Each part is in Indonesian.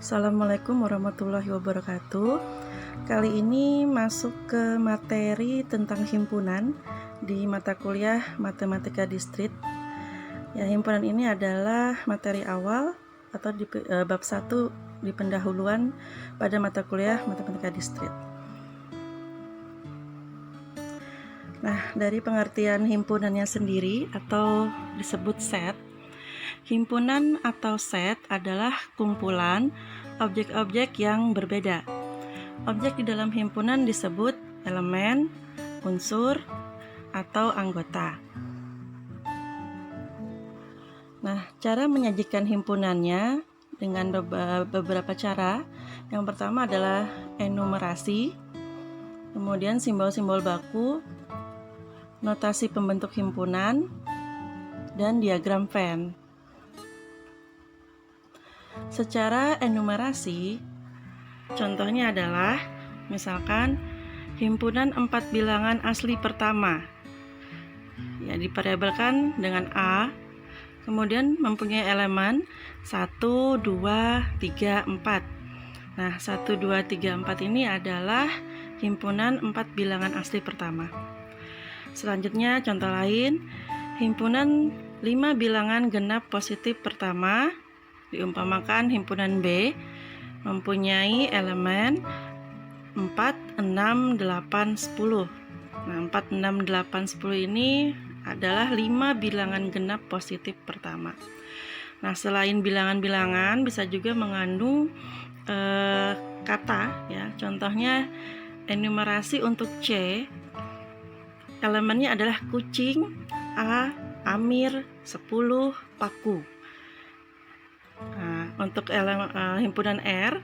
Assalamualaikum warahmatullahi wabarakatuh. Kali ini masuk ke materi tentang himpunan di mata kuliah Matematika Distrit. Ya, himpunan ini adalah materi awal atau di bab 1 di pendahuluan pada mata kuliah Matematika Distrit. Nah, dari pengertian himpunannya sendiri atau disebut set, himpunan atau set adalah kumpulan objek-objek yang berbeda. Objek di dalam himpunan disebut elemen, unsur, atau anggota. Nah, cara menyajikan himpunannya dengan beberapa cara. Yang pertama adalah enumerasi, kemudian simbol-simbol baku, notasi pembentuk himpunan, dan diagram Venn. Secara enumerasi, contohnya adalah misalkan himpunan 4 bilangan asli pertama ya divariabelkan dengan A, kemudian mempunyai elemen 1, 2, 3, 4. Nah, 1, 2, 3, 4 ini adalah himpunan 4 bilangan asli pertama. Selanjutnya contoh lain, himpunan 5 bilangan genap positif pertama diumpamakan himpunan B mempunyai elemen 4, 6, 8, 10. Nah, 4, 6, 8, 10 ini adalah 5 bilangan genap positif pertama. Nah, selain bilangan-bilangan bisa juga mengandung kata ya. Contohnya enumerasi untuk C, elemennya adalah kucing, A, Amir, 10, paku. Nah, untuk himpunan R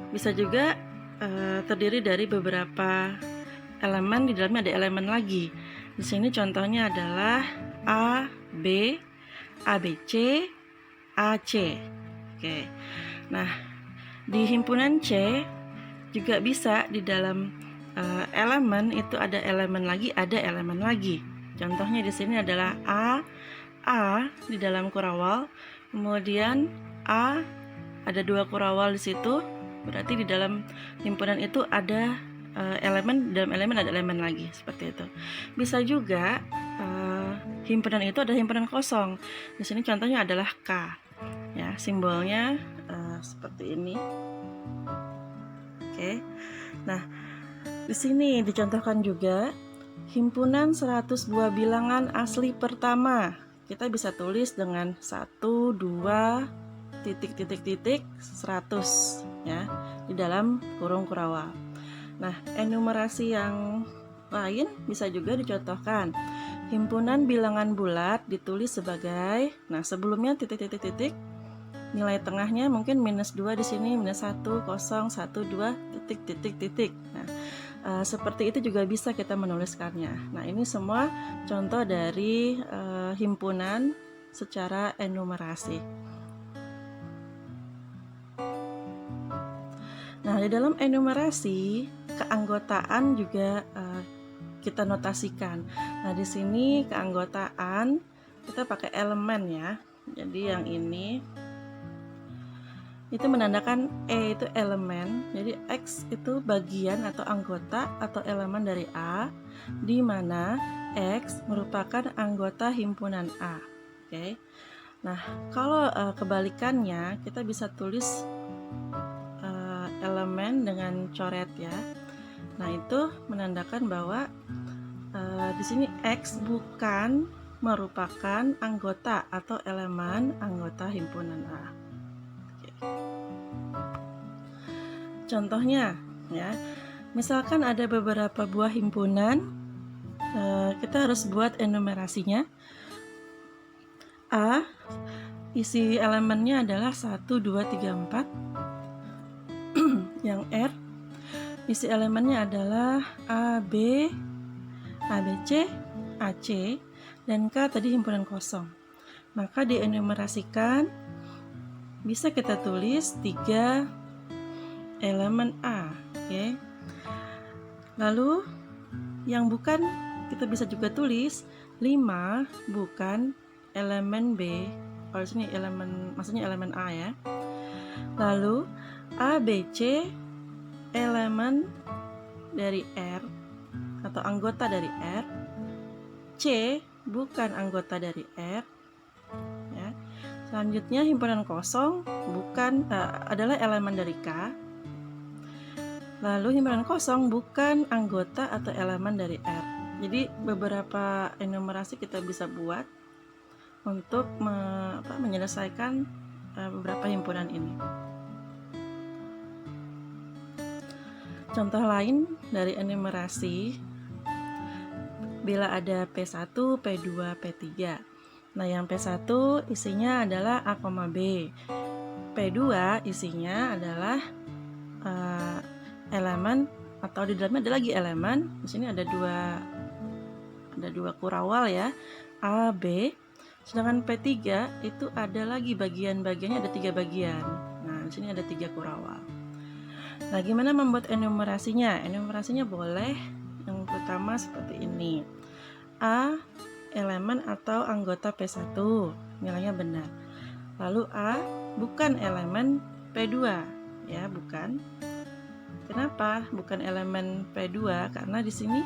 bisa juga terdiri dari beberapa elemen, di dalamnya ada elemen lagi. Di sini contohnya adalah A, B, ABC, AC. Oke. Nah, di himpunan C juga bisa di dalam elemen itu ada elemen lagi, ada elemen lagi. Contohnya di sini adalah A di dalam kurawal, kemudian A ada 2 kurawal di situ, berarti di dalam himpunan itu ada elemen, dalam elemen ada elemen lagi, seperti itu. Bisa juga himpunan itu ada himpunan kosong. Di sini contohnya adalah K. Ya, simbolnya seperti ini. Oke. Nah, di sini dicontohkan juga himpunan 102 bilangan asli pertama. Kita bisa tulis dengan 1, 2, titik, 100 ya, di dalam kurung kurawal. Nah, enumerasi yang lain bisa juga dicontohkan. Himpunan bilangan bulat ditulis sebagai, nah sebelumnya titik, nilai tengahnya mungkin -2 di sini, -1, 0, 1, 2, titik. Nah, seperti itu juga bisa kita menuliskannya. Nah, ini semua contoh dari himpunan secara enumerasi. Nah, di dalam enumerasi keanggotaan juga kita notasikan. Nah, di sini keanggotaan kita pakai elemen ya. Jadi yang ini itu menandakan E itu elemen, jadi X itu bagian atau anggota atau elemen dari A, di mana X merupakan anggota himpunan A. Oke. Nah, kalau kebalikannya kita bisa tulis elemen dengan coret ya. Nah, itu menandakan bahwa di sini X bukan merupakan anggota atau elemen anggota himpunan A. Contohnya ya, misalkan ada beberapa buah himpunan, kita harus buat enumerasinya. A, isi elemennya adalah 1, 2, 3, 4. Yang R, isi elemennya adalah A, B, ABC, AC, dan K tadi himpunan kosong. Maka dienumerasikan, bisa kita tulis 3 elemen A, oke. Lalu yang bukan kita bisa juga tulis 5 bukan elemen B. Kalau sini elemen, maksudnya elemen A ya. Lalu A, B, C elemen dari R atau anggota dari R, C bukan anggota dari R, ya. Selanjutnya himpunan kosong adalah elemen dari K. Lalu himpunan kosong bukan anggota atau elemen dari R. Jadi beberapa enumerasi kita bisa buat untuk menyelesaikan beberapa himpunan ini. Contoh lain dari enumerasi, bila ada P1, P2, P3. Nah, yang P1 isinya adalah A, B. P2 isinya adalah elemen, atau di dalamnya ada lagi elemen. Di sini ada dua kurawal ya, A, B. Sedangkan P3 itu ada lagi bagian-bagiannya, ada 3 bagian. Nah, di sini ada 3 kurawal. Nah, gimana membuat enumerasinya? Enumerasinya boleh yang pertama seperti ini. A elemen atau anggota P1, nilainya benar. Lalu A bukan elemen P2, ya, bukan. Kenapa bukan elemen P2? Karena di sini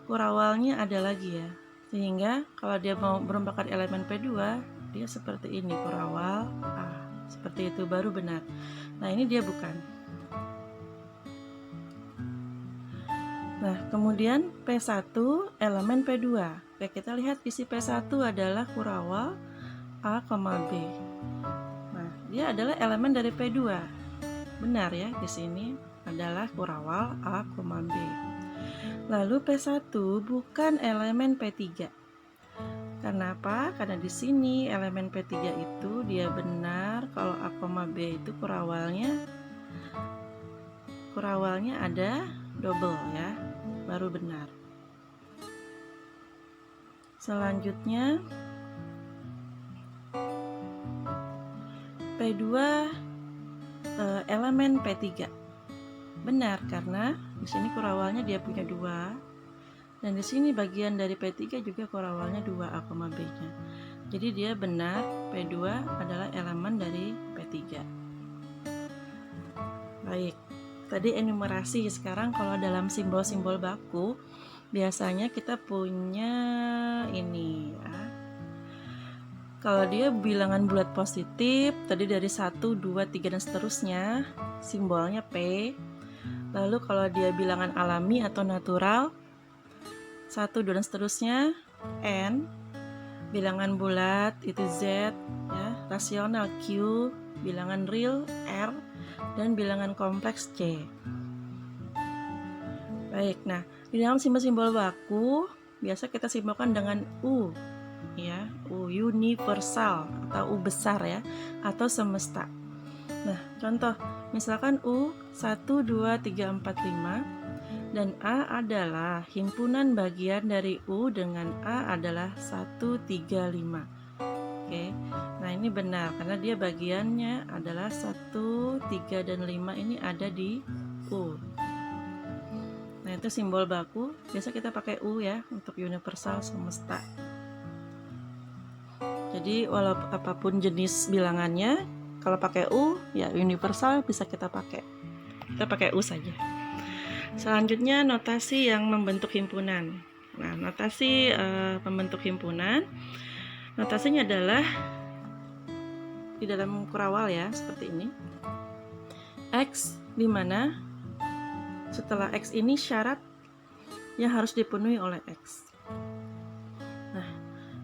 kurawalnya ada lagi ya. Sehingga kalau dia merupakan elemen P2, dia seperti ini, kurawal A. Seperti itu baru benar. Nah, ini dia bukan. Nah, kemudian P1 elemen P2. Oke, kita lihat isi P1 adalah kurawal A, B. Nah, dia adalah elemen dari P2. Benar ya, di sini adalah kurawal A, B. Lalu P1 bukan elemen P3. Kenapa? Karena di sini elemen P3 itu dia benar kalau A, B itu kurawalnya ada double ya, baru benar. Selanjutnya P2 elemen P3. Benar karena di sini kurawalnya dia punya 2. Dan di sini bagian dari P3 juga kurawalnya 2 A, B-nya. Jadi dia benar, P2 adalah elemen dari P3. Baik, tadi enumerasi. Sekarang kalau dalam simbol-simbol baku, biasanya kita punya ini ya. Kalau dia bilangan bulat positif, tadi dari 1, 2, 3 dan seterusnya, simbolnya P. Lalu kalau dia bilangan alami atau natural, 1, 2 dan seterusnya N. Bilangan bulat itu Z ya, rasional Q, bilangan real R, dan bilangan kompleks C. Baik, nah di dalam simbol-simbol baku biasa kita simbolkan dengan U ya, U universal atau U besar ya, atau semesta. Nah, contoh misalkan U 1, 2, 3, 4, 5 dan A adalah himpunan bagian dari U dengan A adalah 1, 3, 5. Oke, nah ini benar karena dia bagiannya adalah 1, 3, dan 5 ini ada di U. Nah, itu simbol baku, biasa kita pakai U ya untuk universal semesta. Jadi walaupun apapun jenis bilangannya, kalau pakai U ya universal bisa kita pakai. Kita pakai U saja. Selanjutnya notasi yang membentuk himpunan. Nah, notasi pembentuk himpunan, notasinya adalah di dalam kurawal ya, seperti ini. X di mana setelah X ini syarat yang harus dipenuhi oleh X. Nah,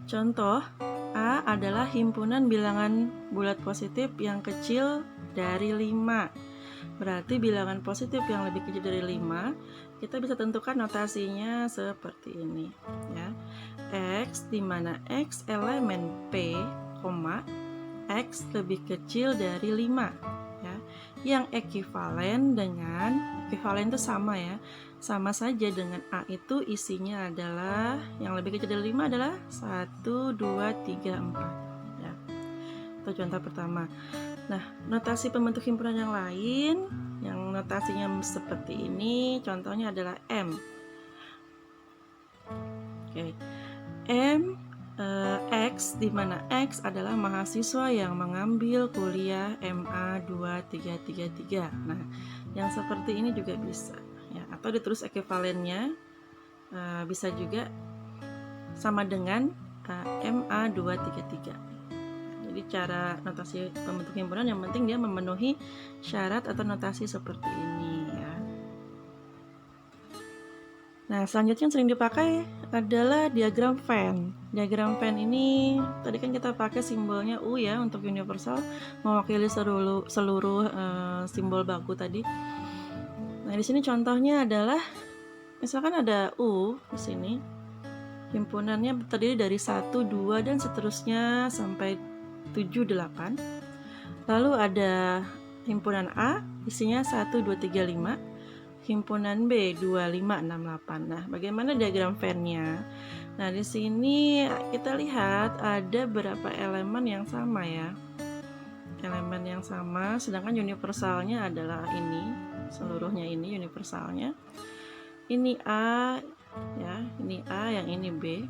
contoh A adalah himpunan bilangan bulat positif yang kecil dari 5. Berarti bilangan positif yang lebih kecil dari 5, kita bisa tentukan notasinya seperti ini ya. X di mana X elemen P, X lebih kecil dari 5 ya. Yang ekuivalen itu sama ya. Sama saja dengan A itu isinya adalah yang lebih kecil dari 5 adalah 1, 2, 3, 4 ya. Itu contoh pertama. Nah, notasi pembentuk himpunan yang lain yang notasinya seperti ini, contohnya adalah M. Oke. M X, di mana X adalah mahasiswa yang mengambil kuliah MA 2333. Nah, yang seperti ini juga bisa ya, atau ditulis ekuivalennya bisa juga sama dengan MA 233. Jadi cara notasi pembentuk himpunan yang penting dia memenuhi syarat atau notasi seperti ini ya. Nah, selanjutnya yang sering dipakai adalah diagram Venn. Diagram Venn ini tadi kan kita pakai simbolnya U ya untuk universal, mewakili seluruh simbol baku tadi. Nah, di sini contohnya adalah misalkan ada U di sini. Himpunannya terdiri dari 1, 2 dan seterusnya sampai 7, 8. Lalu ada himpunan A, isinya 1, 2, 3, 5. Himpunan B 2568. Nah, bagaimana diagram Venn-nya? Nah, di sini kita lihat ada beberapa elemen yang sama ya. Elemen yang sama, sedangkan universalnya adalah ini, seluruhnya ini universalnya. Ini A ya, ini A, yang ini B.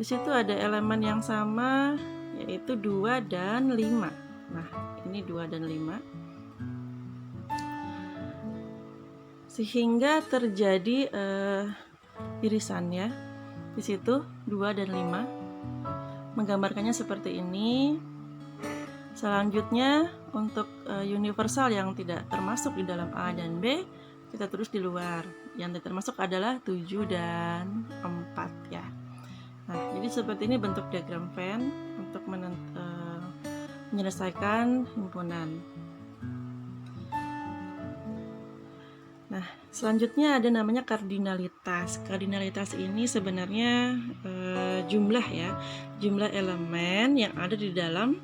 Di situ ada elemen yang sama yaitu 2 dan 5. Nah, ini 2 dan 5. Sehingga terjadi irisannya di situ 2 dan 5, menggambarkannya seperti ini. Selanjutnya untuk universal yang tidak termasuk di dalam A dan B, kita tulis di luar. Yang tidak termasuk adalah 7 dan 4 ya. Nah, jadi seperti ini bentuk diagram Venn untuk menyelesaikan himpunan. Nah, selanjutnya ada namanya kardinalitas. Kardinalitas ini sebenarnya jumlah ya, jumlah elemen yang ada di dalam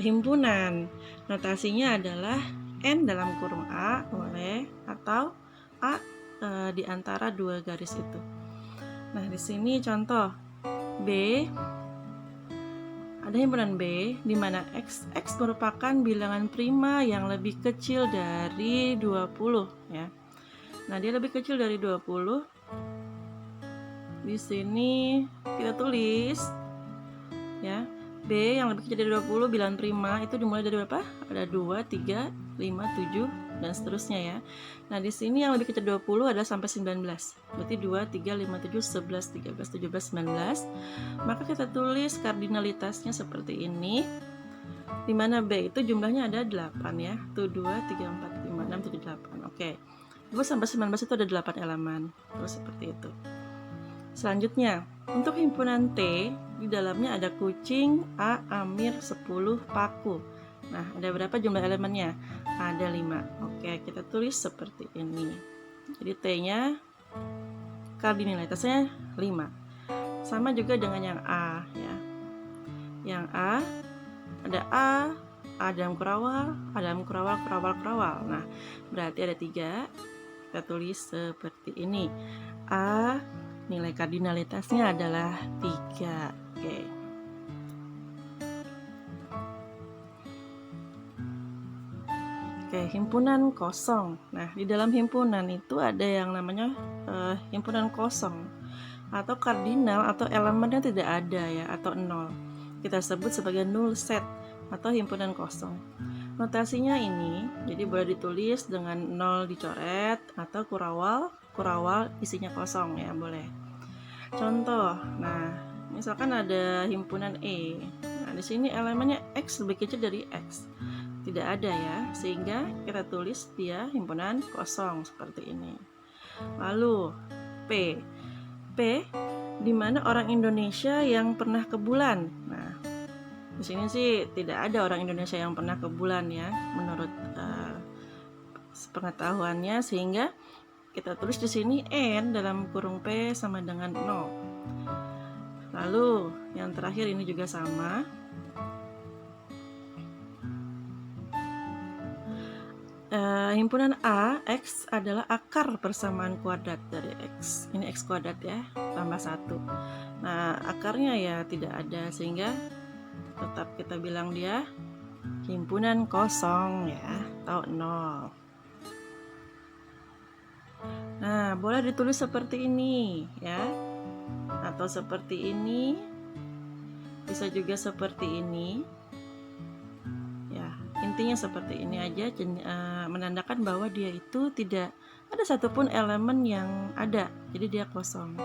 himpunan. Notasinya adalah N dalam kurung A boleh, atau A di antara dua garis itu. Nah, di sini contoh B, ada himpunan B di mana X merupakan bilangan prima yang lebih kecil dari 20 ya. Nah, dia lebih kecil dari 20. Di sini kita tulis ya, B yang lebih kecil dari 20 bilangan prima itu dimulai dari berapa? Ada 2, 3, 5, 7 dan seterusnya ya. Nah, di sini yang lebih kecil dari 20 adalah sampai 19. Berarti 2, 3, 5, 7, 11, 13, 17, 19. Maka kita tulis kardinalitasnya seperti ini. Di mana B itu jumlahnya ada 8 ya. Tuh 2, 3, 4, 5, 6, 7, 8. Oke. 2 sampai 19 itu ada 8 elemen. Terus seperti itu. Selanjutnya, untuk himpunan T, di dalamnya ada kucing, A, Amir, 10, paku. Nah, ada berapa jumlah elemennya? Ada 5. Oke, kita tulis seperti ini. Jadi T-nya kardinalitasnya 5. Sama juga dengan yang A ya. Yang A ada A dalam kurawal, A dalam kurawal, kurawal. Nah, berarti ada 3. Kita tulis seperti ini. A, nilai kardinalitasnya adalah 3. Oke, himpunan kosong. Nah, di dalam himpunan itu ada yang namanya himpunan kosong atau kardinal atau elemennya tidak ada ya, atau 0. Kita sebut sebagai null set atau himpunan kosong. Notasinya ini, jadi boleh ditulis dengan 0 dicoret atau kurawal isinya kosong ya, boleh. Contoh, nah, misalkan ada himpunan E. Nah, di sini elemennya X lebih kecil dari X. Tidak ada ya, sehingga kita tulis dia himpunan kosong seperti ini. Lalu P di mana orang Indonesia yang pernah ke bulan. Nah, di sini sih tidak ada orang Indonesia yang pernah ke bulan ya, menurut pengetahuannya, sehingga kita tulis di sini N dalam kurung P sama dengan 0. Lalu yang terakhir ini juga sama. Himpunan A, X adalah akar persamaan kuadrat dari X. Ini X kuadrat ya, tambah 1. Nah, akarnya ya tidak ada, sehingga tetap kita bilang dia himpunan kosong ya, atau 0. Nah, boleh ditulis seperti ini ya, atau seperti ini, bisa juga seperti ini. Ya, intinya seperti ini aja, menandakan bahwa dia itu tidak ada satupun elemen yang ada, jadi dia kosong.